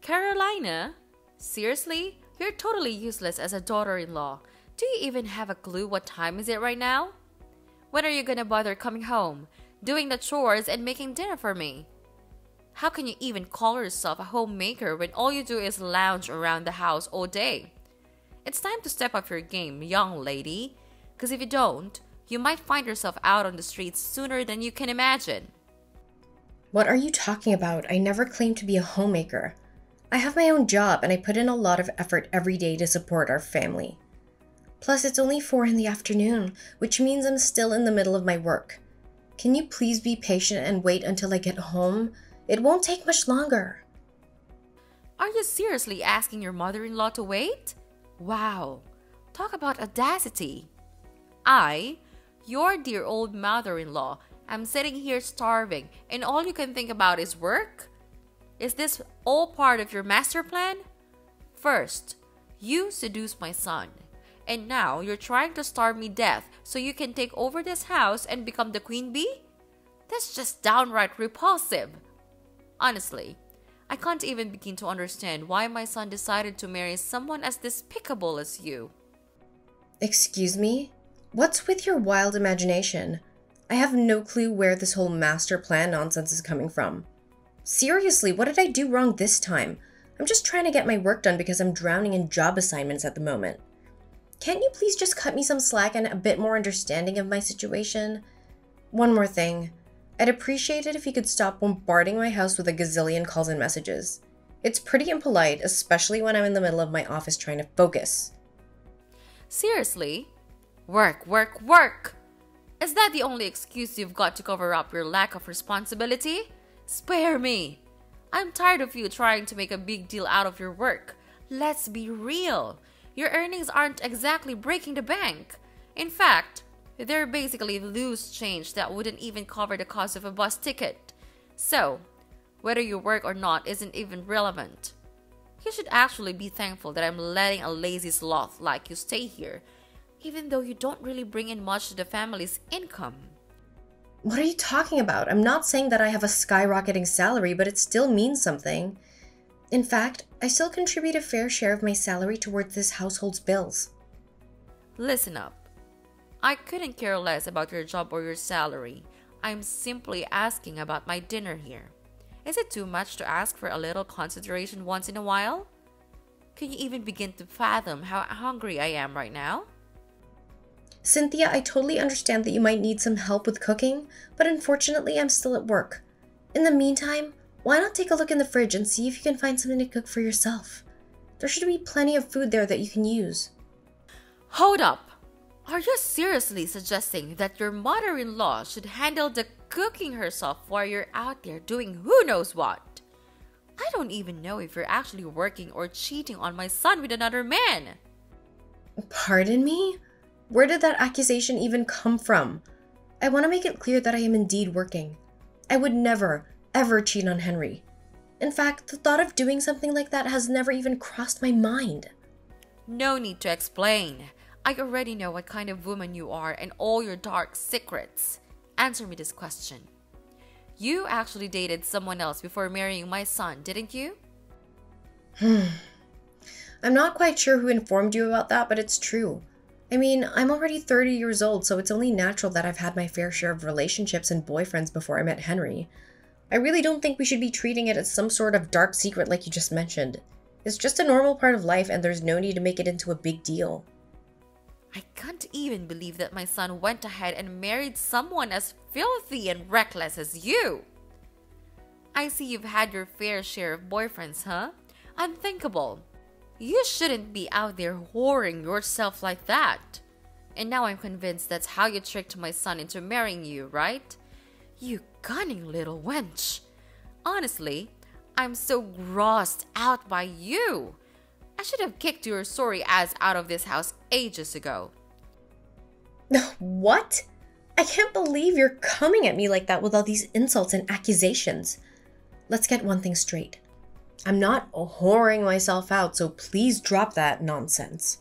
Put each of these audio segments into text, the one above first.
Carolina? Seriously? You're totally useless as a daughter-in-law. Do you even have a clue what time is it right now? When are you gonna bother coming home, doing the chores, and making dinner for me? How can you even call yourself a homemaker when all you do is lounge around the house all day? It's time to step up your game, young lady. Because if you don't, you might find yourself out on the streets sooner than you can imagine. What are you talking about? I never claimed to be a homemaker. I have my own job and I put in a lot of effort every day to support our family. Plus, it's only 4 in the afternoon, which means I'm still in the middle of my work. Can you please be patient and wait until I get home? It won't take much longer. Are you seriously asking your mother-in-law to wait? Wow, talk about audacity. I, your dear old mother-in-law, am sitting here starving and all you can think about is work? Is this all part of your master plan? First, you seduced my son. And now you're trying to starve me death so you can take over this house and become the queen bee? That's just downright repulsive. Honestly, I can't even begin to understand why my son decided to marry someone as despicable as you. Excuse me? What's with your wild imagination? I have no clue where this whole master plan nonsense is coming from. Seriously, what did I do wrong this time? I'm just trying to get my work done because I'm drowning in job assignments at the moment. Can't you please just cut me some slack and a bit more understanding of my situation? One more thing. I'd appreciate it if you could stop bombarding my house with a gazillion calls and messages. It's pretty impolite, especially when I'm in the middle of my office trying to focus. Seriously? Work, work, work! Is that the only excuse you've got to cover up your lack of responsibility? Spare me! I'm tired of you trying to make a big deal out of your work. Let's be real. Your earnings aren't exactly breaking the bank. In fact, they're basically loose change that wouldn't even cover the cost of a bus ticket. So, whether you work or not isn't even relevant. You should actually be thankful that I'm letting a lazy sloth like you stay here, even though you don't really bring in much to the family's income. What are you talking about? I'm not saying that I have a skyrocketing salary, but it still means something. In fact, I still contribute a fair share of my salary towards this household's bills. Listen up. I couldn't care less about your job or your salary. I'm simply asking about my dinner here. Is it too much to ask for a little consideration once in a while? Can you even begin to fathom how hungry I am right now? Cynthia, I totally understand that you might need some help with cooking, but unfortunately I'm still at work. In the meantime, why not take a look in the fridge and see if you can find something to cook for yourself? There should be plenty of food there that you can use. Hold up! Are you seriously suggesting that your mother-in-law should handle the cooking herself while you're out there doing who knows what? I don't even know if you're actually working or cheating on my son with another man. Pardon me? Where did that accusation even come from? I want to make it clear that I am indeed working. I would never, ever cheat on Henry. In fact, the thought of doing something like that has never even crossed my mind. No need to explain. I already know what kind of woman you are and all your dark secrets. Answer me this question. You actually dated someone else before marrying my son, didn't you? I'm not quite sure who informed you about that, but it's true. I mean, I'm already 30 years old, so it's only natural that I've had my fair share of relationships and boyfriends before I met Henry. I really don't think we should be treating it as some sort of dark secret like you just mentioned. It's just a normal part of life and there's no need to make it into a big deal. I can't even believe that my son went ahead and married someone as filthy and reckless as you. I see you've had your fair share of boyfriends, huh? Unthinkable. You shouldn't be out there whoring yourself like that. And now I'm convinced that's how you tricked my son into marrying you, right? You cunning little wench. Honestly, I'm so grossed out by you. I should have kicked your sorry ass out of this house ages ago. What? I can't believe you're coming at me like that with all these insults and accusations. Let's get one thing straight. I'm not whoring myself out, so please drop that nonsense.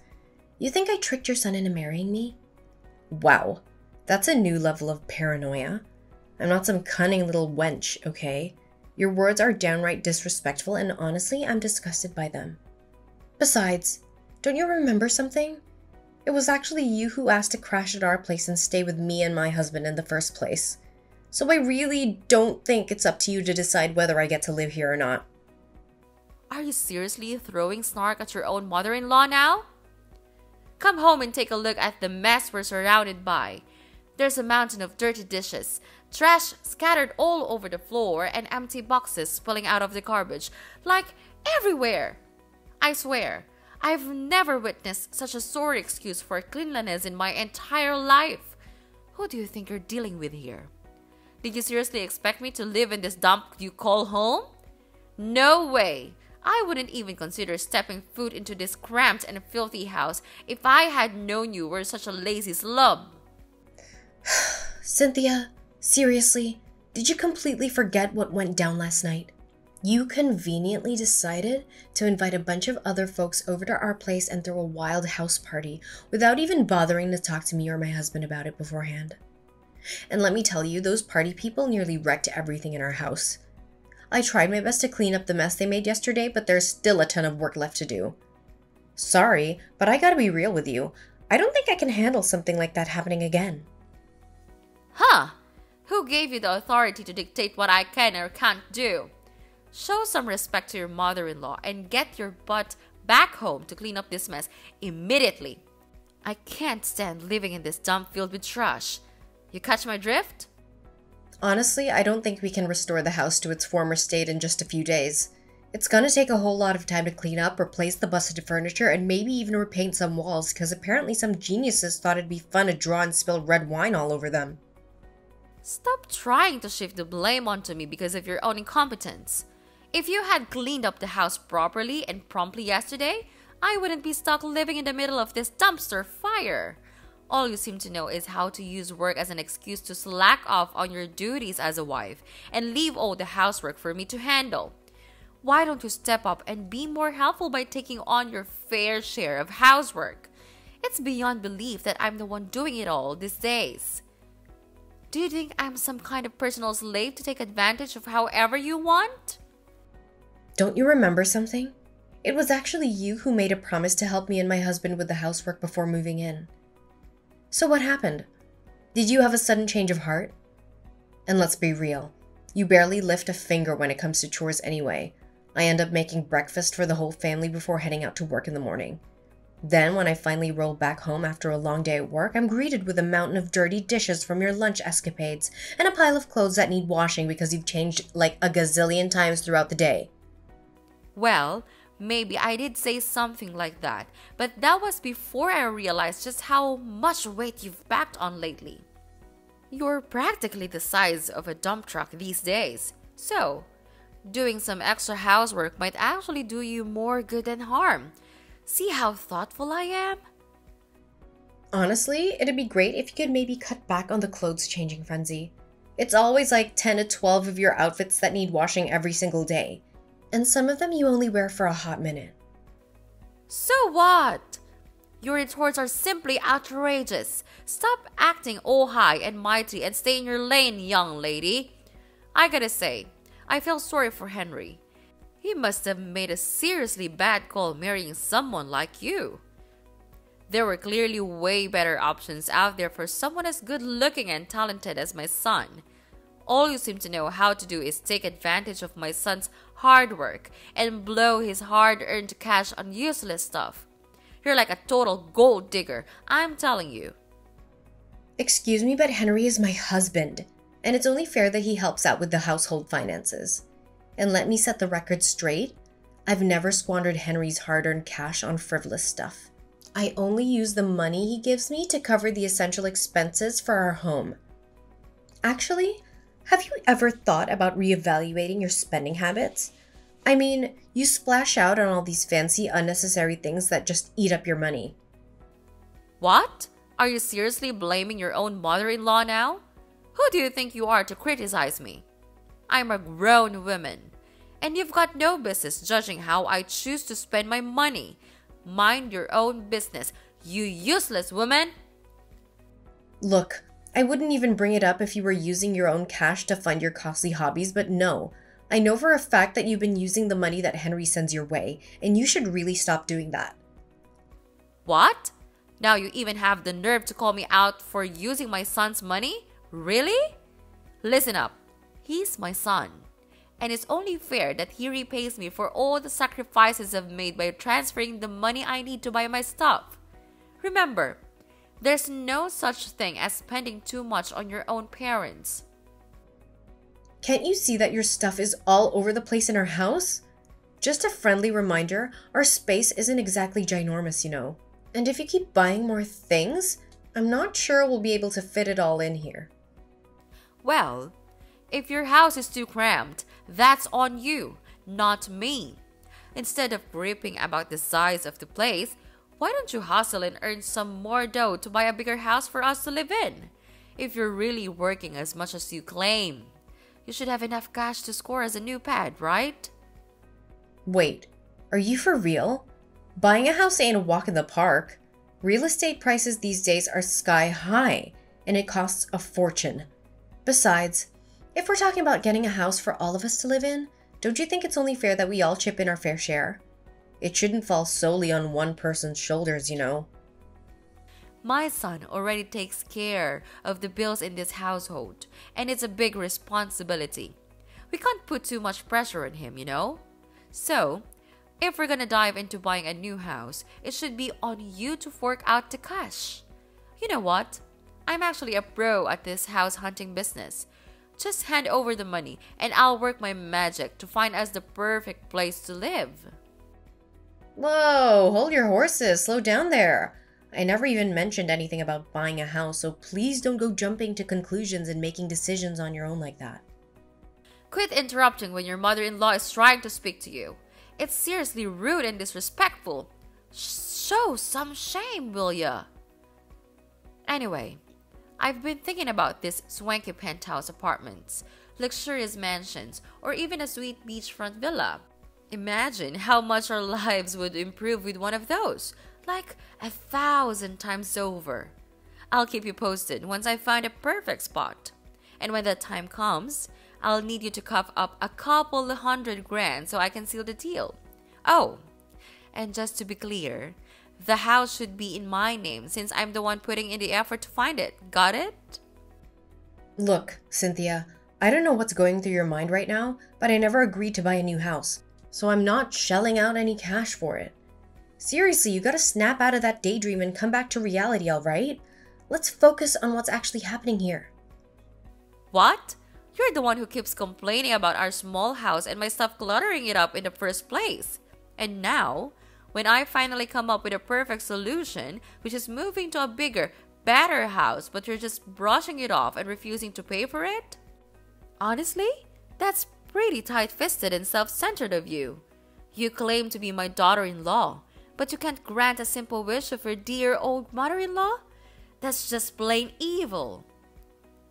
You think I tricked your son into marrying me? Wow, that's a new level of paranoia. I'm not some cunning little wench, okay? Your words are downright disrespectful, and honestly, I'm disgusted by them. Besides, don't you remember something? It was actually you who asked to crash at our place and stay with me and my husband in the first place. So I really don't think it's up to you to decide whether I get to live here or not. Are you seriously throwing snark at your own mother-in-law now? Come home and take a look at the mess we're surrounded by. There's a mountain of dirty dishes, trash scattered all over the floor, and empty boxes spilling out of the garbage, like everywhere. I swear, I've never witnessed such a sorry excuse for cleanliness in my entire life. Who do you think you're dealing with here? Did you seriously expect me to live in this dump you call home? No way! I wouldn't even consider stepping foot into this cramped and filthy house if I had known you were such a lazy slub. Cynthia, seriously, did you completely forget what went down last night? You conveniently decided to invite a bunch of other folks over to our place and throw a wild house party without even bothering to talk to me or my husband about it beforehand. And let me tell you, those party people nearly wrecked everything in our house. I tried my best to clean up the mess they made yesterday, but there's still a ton of work left to do. Sorry, but I gotta be real with you. I don't think I can handle something like that happening again. Huh? Who gave you the authority to dictate what I can or can't do? Show some respect to your mother-in-law and get your butt back home to clean up this mess immediately. I can't stand living in this dump filled with trash. You catch my drift? Honestly, I don't think we can restore the house to its former state in just a few days. It's gonna take a whole lot of time to clean up, replace the busted furniture, and maybe even repaint some walls, because apparently some geniuses thought it'd be fun to draw and spill red wine all over them. Stop trying to shift the blame onto me because of your own incompetence. If you had cleaned up the house properly and promptly yesterday, I wouldn't be stuck living in the middle of this dumpster fire. All you seem to know is how to use work as an excuse to slack off on your duties as a wife and leave all the housework for me to handle. Why don't you step up and be more helpful by taking on your fair share of housework? It's beyond belief that I'm the one doing it all these days. Do you think I'm some kind of personal slave to take advantage of however you want? Don't you remember something? It was actually you who made a promise to help me and my husband with the housework before moving in. So what happened? Did you have a sudden change of heart? And let's be real, you barely lift a finger when it comes to chores anyway. I end up making breakfast for the whole family before heading out to work in the morning. Then, when I finally roll back home after a long day at work, I'm greeted with a mountain of dirty dishes from your lunch escapades and a pile of clothes that need washing because you've changed like a gazillion times throughout the day. Well, maybe I did say something like that, but that was before I realized just how much weight you've packed on lately. You're practically the size of a dump truck these days, so doing some extra housework might actually do you more good than harm. See how thoughtful I am? Honestly, it'd be great if you could maybe cut back on the clothes changing frenzy. It's always like 10 to 12 of your outfits that need washing every single day. And some of them you only wear for a hot minute. So what? Your retorts are simply outrageous. Stop acting all high and mighty and stay in your lane, young lady. I gotta say, I feel sorry for Henry. He must have made a seriously bad call marrying someone like you. There were clearly way better options out there for someone as good looking and talented as my son. All you seem to know how to do is take advantage of my son's hard work and blow his hard-earned cash on useless stuff. You're like a total gold digger, I'm telling you. Excuse me, but Henry is my husband, and it's only fair that he helps out with the household finances. And let me set the record straight, I've never squandered Henry's hard-earned cash on frivolous stuff. I only use the money he gives me to cover the essential expenses for our home. Actually, have you ever thought about reevaluating your spending habits? I mean, you splash out on all these fancy, unnecessary things that just eat up your money. What? Are you seriously blaming your own mother-in-law now? Who do you think you are to criticize me? I'm a grown woman, and you've got no business judging how I choose to spend my money. Mind your own business, you useless woman! Look, I wouldn't even bring it up if you were using your own cash to fund your costly hobbies, but no. I know for a fact that you've been using the money that Henry sends your way, and you should really stop doing that. What? Now you even have the nerve to call me out for using my son's money? Really? Listen up. He's my son. And it's only fair that he repays me for all the sacrifices I've made by transferring the money I need to buy my stuff. Remember, there's no such thing as spending too much on your own parents. Can't you see that your stuff is all over the place in our house? Just a friendly reminder, our space isn't exactly ginormous, you know. And if you keep buying more things, I'm not sure we'll be able to fit it all in here. Well, if your house is too cramped, that's on you, not me. Instead of gripping about the size of the place, why don't you hustle and earn some more dough to buy a bigger house for us to live in? If you're really working as much as you claim, you should have enough cash to score as a new pad, right? Wait, are you for real? Buying a house ain't a walk in the park. Real estate prices these days are sky high, and it costs a fortune. Besides, if we're talking about getting a house for all of us to live in, don't you think it's only fair that we all chip in our fair share? It shouldn't fall solely on one person's shoulders, you know. My son already takes care of the bills in this household, and it's a big responsibility. We can't put too much pressure on him, you know? So, if we're gonna dive into buying a new house, it should be on you to fork out the cash. You know what? I'm actually a pro at this house hunting business. Just hand over the money and I'll work my magic to find us the perfect place to live. Whoa, hold your horses, slow down there. I never even mentioned anything about buying a house, so please don't go jumping to conclusions and making decisions on your own like that. Quit interrupting when your mother-in-law is trying to speak to you. It's seriously rude and disrespectful. Show some shame, will ya? Anyway, I've been thinking about these swanky penthouse apartments, luxurious mansions, or even a sweet beachfront villa. Imagine how much our lives would improve with one of those, like 1,000 times over. I'll keep you posted once I find a perfect spot. And when that time comes, I'll need you to cough up a couple $100,000 so I can seal the deal. Oh, and just to be clear, the house should be in my name since I'm the one putting in the effort to find it. Got it? Look, Cynthia, I don't know what's going through your mind right now, but I never agreed to buy a new house, so I'm not shelling out any cash for it. Seriously, you gotta snap out of that daydream and come back to reality, alright? Let's focus on what's actually happening here. What? You're the one who keeps complaining about our small house and my stuff cluttering it up in the first place. And now, when I finally come up with a perfect solution, which is moving to a bigger, better house, but you're just brushing it off and refusing to pay for it? Honestly, that's pretty tight-fisted and self-centered of you. You claim to be my daughter-in-law, but you can't grant a simple wish of your dear old mother-in-law? That's just plain evil.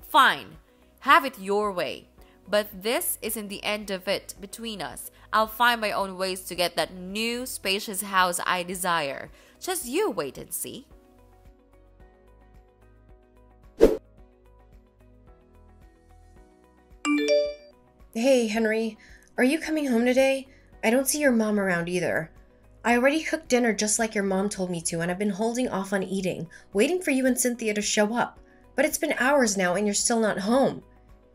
Fine, have it your way. But this isn't the end of it between us. I'll find my own ways to get that new, spacious house I desire. Just you wait and see. Hey, Henry, are you coming home today? I don't see your mom around either. I already cooked dinner just like your mom told me to, and I've been holding off on eating, waiting for you and Cynthia to show up. But it's been hours now and you're still not home.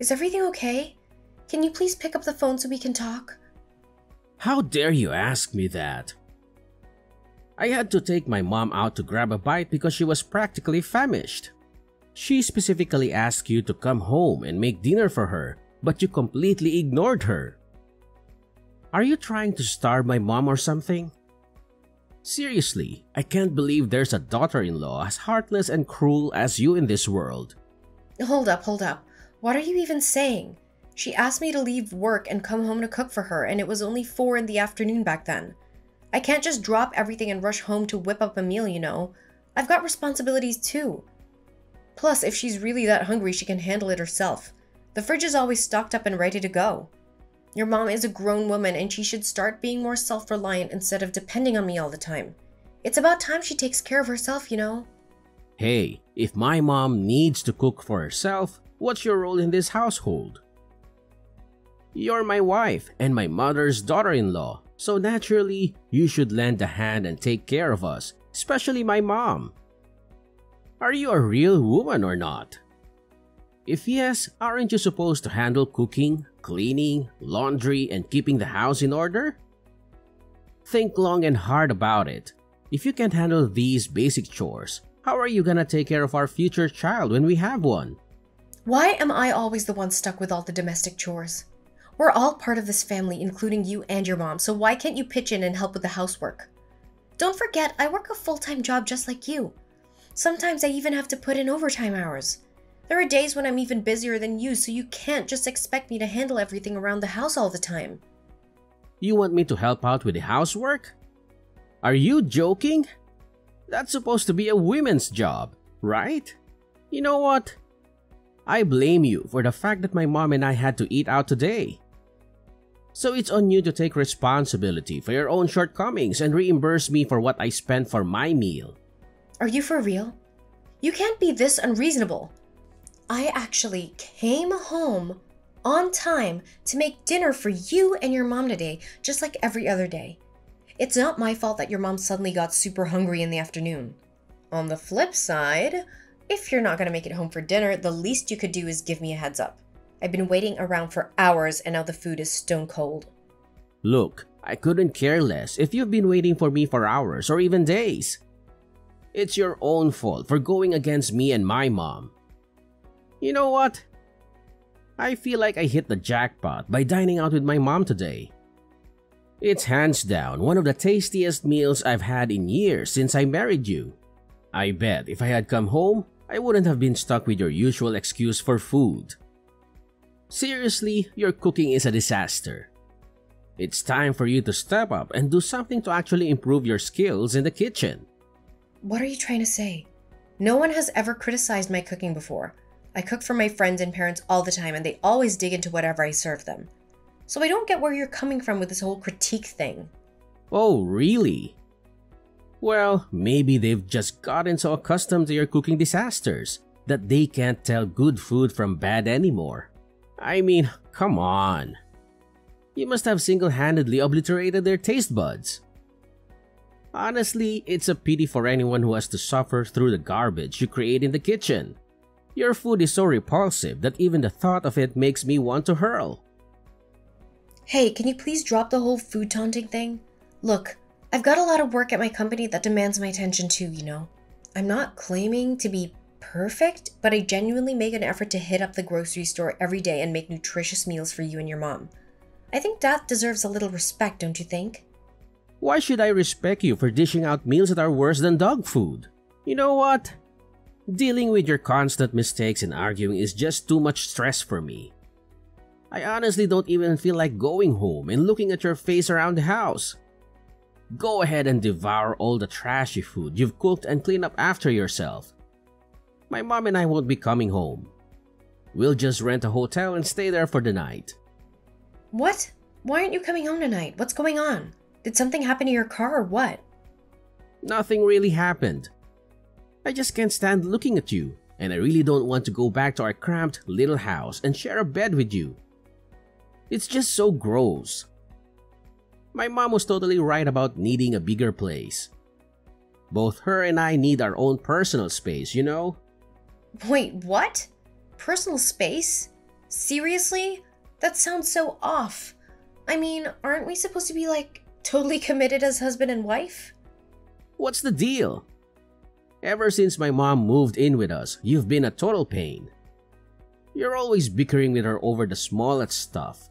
Is everything okay? Can you please pick up the phone so we can talk? How dare you ask me that? I had to take my mom out to grab a bite because she was practically famished. She specifically asked you to come home and make dinner for her, but you completely ignored her. Are you trying to starve my mom or something? Seriously, I can't believe there's a daughter-in-law as heartless and cruel as you in this world. Hold up. What are you even saying? She asked me to leave work and come home to cook for her, and it was only 4 in the afternoon back then. I can't just drop everything and rush home to whip up a meal, you know. I've got responsibilities too. Plus, if she's really that hungry, she can handle it herself. The fridge is always stocked up and ready to go. Your mom is a grown woman and she should start being more self-reliant instead of depending on me all the time. It's about time she takes care of herself, you know. Hey, if my mom needs to cook for herself, what's your role in this household? You're my wife and my mother's daughter-in-law, so naturally, you should lend a hand and take care of us, especially my mom. Are you a real woman or not? If yes, aren't you supposed to handle cooking, cleaning, laundry, and keeping the house in order? Think long and hard about it. If you can't handle these basic chores, how are you gonna take care of our future child when we have one? Why am I always the one stuck with all the domestic chores? We're all part of this family, including you and your mom, so why can't you pitch in and help with the housework? Don't forget, I work a full-time job just like you. Sometimes I even have to put in overtime hours. There are days when I'm even busier than you, so you can't just expect me to handle everything around the house all the time. You want me to help out with the housework? Are you joking? That's supposed to be a women's job, right? You know what? I blame you for the fact that my mom and I had to eat out today. So it's on you to take responsibility for your own shortcomings and reimburse me for what I spent for my meal. Are you for real? You can't be this unreasonable. I actually came home on time to make dinner for you and your mom today, just like every other day. It's not my fault that your mom suddenly got super hungry in the afternoon. On the flip side, if you're not going to make it home for dinner, the least you could do is give me a heads up. I've been waiting around for hours and now the food is stone cold. Look, I couldn't care less if you've been waiting for me for hours or even days. It's your own fault for going against me and my mom. You know what? I feel like I hit the jackpot by dining out with my mom today. It's hands down one of the tastiest meals I've had in years since I married you. I bet if I had come home, I wouldn't have been stuck with your usual excuse for food. Seriously, your cooking is a disaster. It's time for you to step up and do something to actually improve your skills in the kitchen. What are you trying to say? No one has ever criticized my cooking before. I cook for my friends and parents all the time and they always dig into whatever I serve them. So I don't get where you're coming from with this whole critique thing. Oh, really? Well, maybe they've just gotten so accustomed to your cooking disasters that they can't tell good food from bad anymore. I mean, come on. You must have single-handedly obliterated their taste buds. Honestly, it's a pity for anyone who has to suffer through the garbage you create in the kitchen. Your food is so repulsive that even the thought of it makes me want to hurl. Hey, can you please drop the whole food taunting thing? Look, I've got a lot of work at my company that demands my attention too, you know. I'm not claiming to be perfect, but I genuinely make an effort to hit up the grocery store every day and make nutritious meals for you and your mom. I think that deserves a little respect, don't you think? Why should I respect you for dishing out meals that are worse than dog food? You know what? Dealing with your constant mistakes and arguing is just too much stress for me. I honestly don't even feel like going home and looking at your face around the house. Go ahead and devour all the trashy food you've cooked and clean up after yourself. My mom and I won't be coming home. We'll just rent a hotel and stay there for the night. What? Why aren't you coming home tonight? What's going on? Did something happen to your car or what? Nothing really happened. I just can't stand looking at you, and I really don't want to go back to our cramped little house and share a bed with you. It's just so gross. My mom was totally right about needing a bigger place. Both her and I need our own personal space, you know? Wait, what? Personal space? Seriously? That sounds so off. I mean, aren't we supposed to be totally committed as husband and wife? What's the deal? Ever since my mom moved in with us, you've been a total pain. You're always bickering with her over the smallest stuff.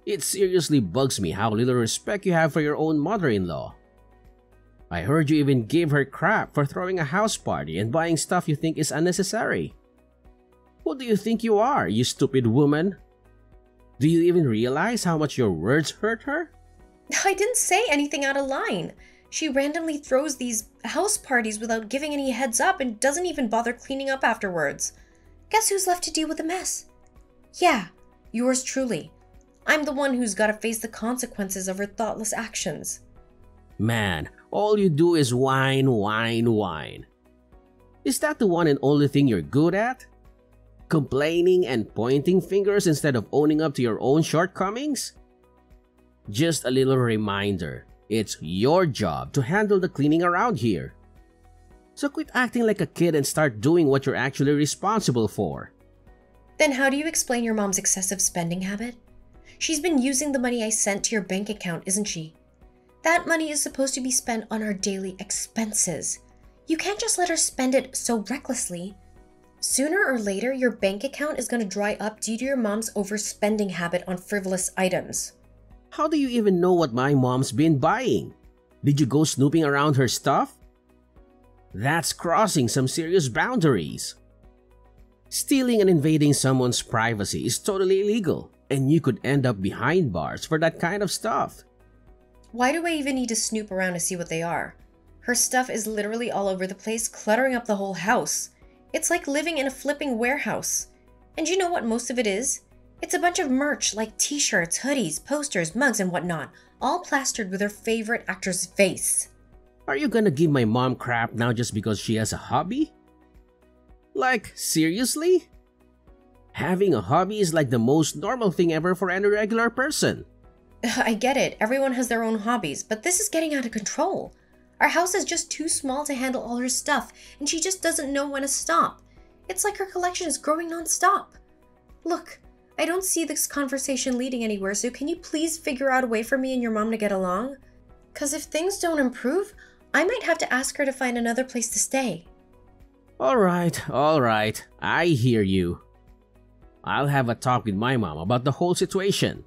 It seriously bugs me how little respect you have for your own mother-in-law. I heard you even gave her crap for throwing a house party and buying stuff you think is unnecessary. Who do you think you are, you stupid woman? Do you even realize how much your words hurt her? I didn't say anything out of line. She randomly throws these house parties without giving any heads up and doesn't even bother cleaning up afterwards. Guess who's left to deal with the mess? Yeah, yours truly. I'm the one who's got to face the consequences of her thoughtless actions. Man, all you do is whine, whine, whine. Is that the one and only thing you're good at? Complaining and pointing fingers instead of owning up to your own shortcomings? Just a little reminder, it's your job to handle the cleaning around here. So quit acting like a kid and start doing what you're actually responsible for. Then how do you explain your mom's excessive spending habit? She's been using the money I sent to your bank account, isn't she? That money is supposed to be spent on our daily expenses. You can't just let her spend it so recklessly. Sooner or later, your bank account is going to dry up due to your mom's overspending habit on frivolous items. How do you even know what my mom's been buying? Did you go snooping around her stuff? That's crossing some serious boundaries. Stealing and invading someone's privacy is totally illegal, and you could end up behind bars for that kind of stuff. Why do I even need to snoop around to see what they are? Her stuff is literally all over the place, cluttering up the whole house. It's like living in a flipping warehouse. And you know what most of it is? It's a bunch of merch like t-shirts, hoodies, posters, mugs, and whatnot, all plastered with her favorite actor's face. Are you gonna give my mom crap now just because she has a hobby? Like, seriously? Having a hobby is like the most normal thing ever for any regular person. I get it, everyone has their own hobbies, but this is getting out of control. Our house is just too small to handle all her stuff, and she just doesn't know when to stop. It's like her collection is growing non-stop. Look, I don't see this conversation leading anywhere, so can you please figure out a way for me and your mom to get along? 'Cause if things don't improve, I might have to ask her to find another place to stay. Alright, I hear you. I'll have a talk with my mom about the whole situation.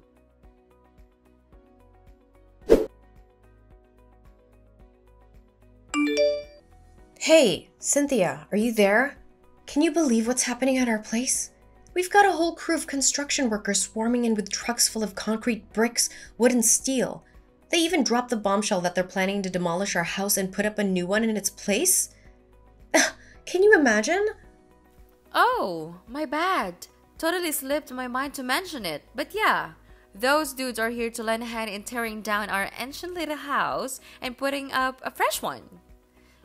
Hey, Cynthia, are you there? Can you believe what's happening at our place? We've got a whole crew of construction workers swarming in with trucks full of concrete, bricks, wood, and steel. They even dropped the bombshell that they're planning to demolish our house and put up a new one in its place. Can you imagine? Oh, my bad. Totally slipped my mind to mention it. But yeah, those dudes are here to lend a hand in tearing down our ancient little house and putting up a fresh one.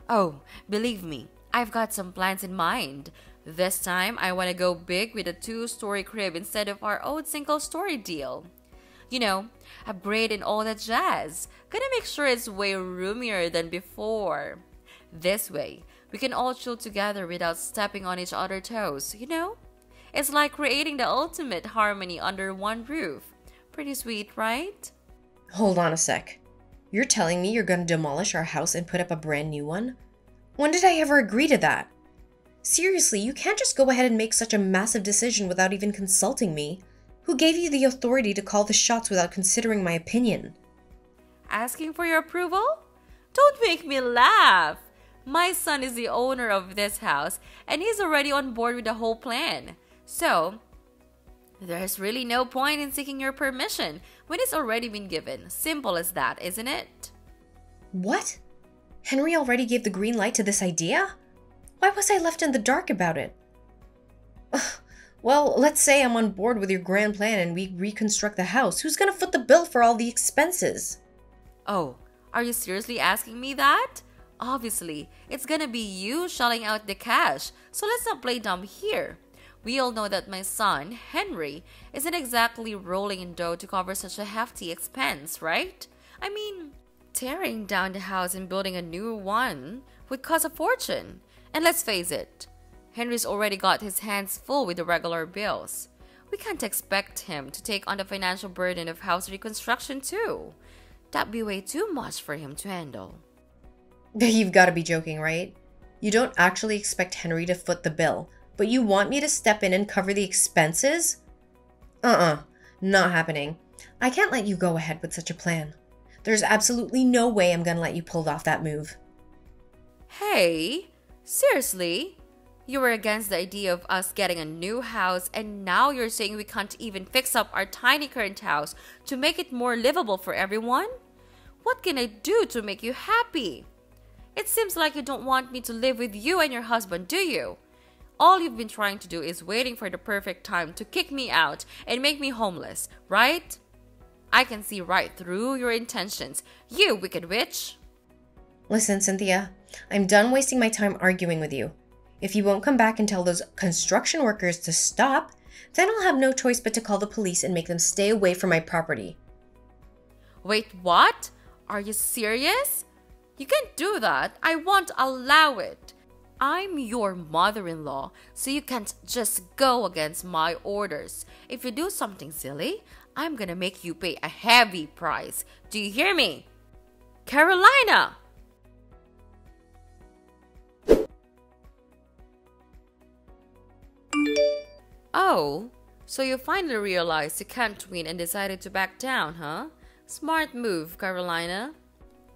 Oh, believe me, I've got some plans in mind. This time, I want to go big with a 2-story crib instead of our old single-story deal. You know, upgrade and all that jazz. Gonna make sure it's way roomier than before. This way, we can all chill together without stepping on each other's toes, you know? It's like creating the ultimate harmony under one roof. Pretty sweet, right? Hold on a sec. You're telling me you're gonna demolish our house and put up a brand new one? When did I ever agree to that? Seriously, you can't just go ahead and make such a massive decision without even consulting me. Who gave you the authority to call the shots without considering my opinion? Asking for your approval? Don't make me laugh. My son is the owner of this house and he's already on board with the whole plan. So, there's really no point in seeking your permission when it's already been given. Simple as that, isn't it? What? Henry already gave the green light to this idea? Why was I left in the dark about it? Well, let's say I'm on board with your grand plan and we reconstruct the house. Who's gonna foot the bill for all the expenses? Oh, are you seriously asking me that? Obviously, it's gonna be you shelling out the cash, so let's not play dumb here. We all know that my son, Henry, isn't exactly rolling in dough to cover such a hefty expense, right? I mean, tearing down the house and building a new one would cost a fortune. And let's face it, Henry's already got his hands full with the regular bills. We can't expect him to take on the financial burden of house reconstruction too. That'd be way too much for him to handle. You've got to be joking, right? You don't actually expect Henry to foot the bill, but you want me to step in and cover the expenses? Not happening. I can't let you go ahead with such a plan. There's absolutely no way I'm gonna let you pull off that move. Hey, seriously? You were against the idea of us getting a new house and now you're saying we can't even fix up our tiny current house to make it more livable for everyone? What can I do to make you happy? It seems like you don't want me to live with you and your husband, do you? All you've been trying to do is waiting for the perfect time to kick me out and make me homeless, right? I can see right through your intentions, you wicked witch. Listen, Cynthia, I'm done wasting my time arguing with you. If you won't come back and tell those construction workers to stop, then I'll have no choice but to call the police and make them stay away from my property. Wait, what? Are you serious? You can't do that. I won't allow it. I'm your mother-in-law, so you can't just go against my orders. If you do something silly, I'm gonna make you pay a heavy price. Do you hear me? Carolina! Oh, so you finally realized you can't win and decided to back down, huh? Smart move, Carolina.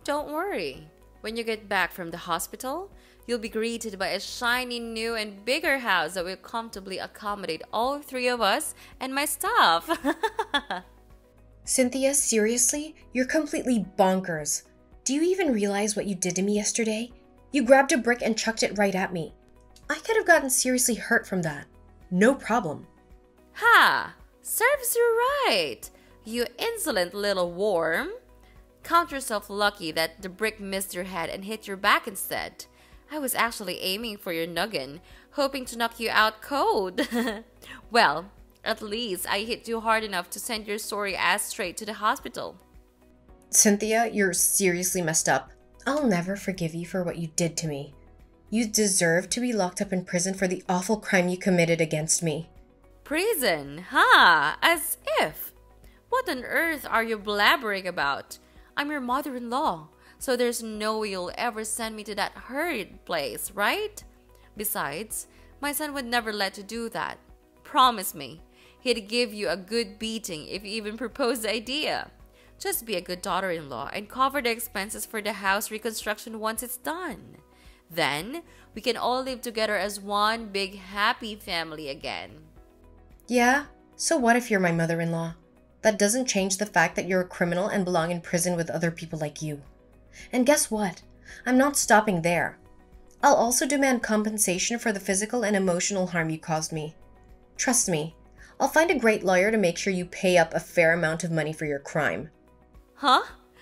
Don't worry. When you get back from the hospital, you'll be greeted by a shiny new and bigger house that will comfortably accommodate all three of us and my staff. Cynthia, seriously? You're completely bonkers. Do you even realize what you did to me yesterday? You grabbed a brick and chucked it right at me. I could have gotten seriously hurt from that. No problem. Ha! Serves you right, you insolent little worm. Count yourself lucky that the brick missed your head and hit your back instead. I was actually aiming for your noggin, hoping to knock you out cold. Well, at least I hit you hard enough to send your sorry ass straight to the hospital. Cynthia, you're seriously messed up. I'll never forgive you for what you did to me. You deserve to be locked up in prison for the awful crime you committed against me. Prison? Ha! As if! What on earth are you blabbering about? I'm your mother-in-law, so there's no way you'll ever send me to that horrid place, right? Besides, my son would never let you do that. Promise me, he'd give you a good beating if you even proposed the idea. Just be a good daughter-in-law and cover the expenses for the house reconstruction once it's done. Then, we can all live together as one big happy family again. Yeah? So what if you're my mother-in-law? That doesn't change the fact that you're a criminal and belong in prison with other people like you. And guess what? I'm not stopping there. I'll also demand compensation for the physical and emotional harm you caused me. Trust me, I'll find a great lawyer to make sure you pay up a fair amount of money for your crime. Huh?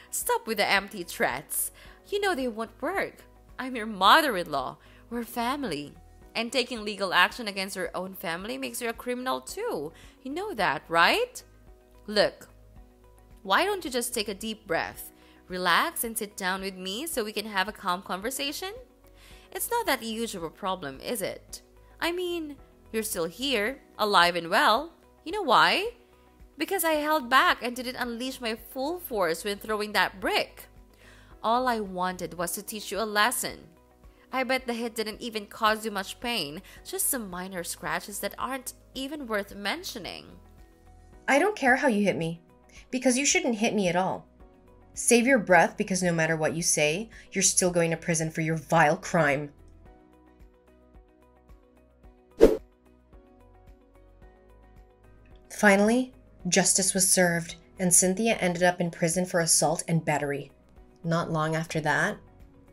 Stop with the empty threats. You know they won't work. I'm your mother-in-law. We're family. And taking legal action against your own family makes you a criminal too. You know that, right? Look, why don't you just take a deep breath, relax, and sit down with me so we can have a calm conversation? It's not that huge of a problem, is it? I mean, you're still here, alive and well. You know why? Because I held back and didn't unleash my full force when throwing that brick. All I wanted was to teach you a lesson. I bet the hit didn't even cause you much pain, just some minor scratches that aren't even worth mentioning. I don't care how you hit me, because you shouldn't hit me at all. Save your breath, because no matter what you say, you're still going to prison for your vile crime. Finally, justice was served, and Cynthia ended up in prison for assault and battery. Not long after that,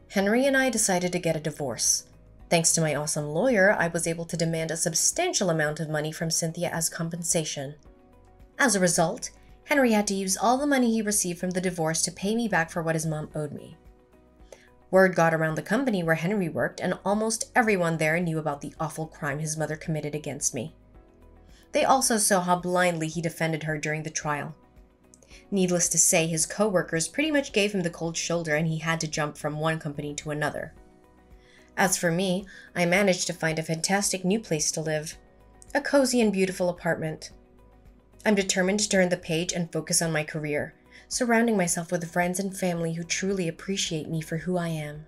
Henry and I decided to get a divorce. Thanks to my awesome lawyer, I was able to demand a substantial amount of money from Cynthia as compensation. As a result, Henry had to use all the money he received from the divorce to pay me back for what his mom owed me. Word got around the company where Henry worked, and almost everyone there knew about the awful crime his mother committed against me. They also saw how blindly he defended her during the trial. Needless to say, his co-workers pretty much gave him the cold shoulder and he had to jump from one company to another. As for me, I managed to find a fantastic new place to live. A cozy and beautiful apartment. I'm determined to turn the page and focus on my career, surrounding myself with friends and family who truly appreciate me for who I am.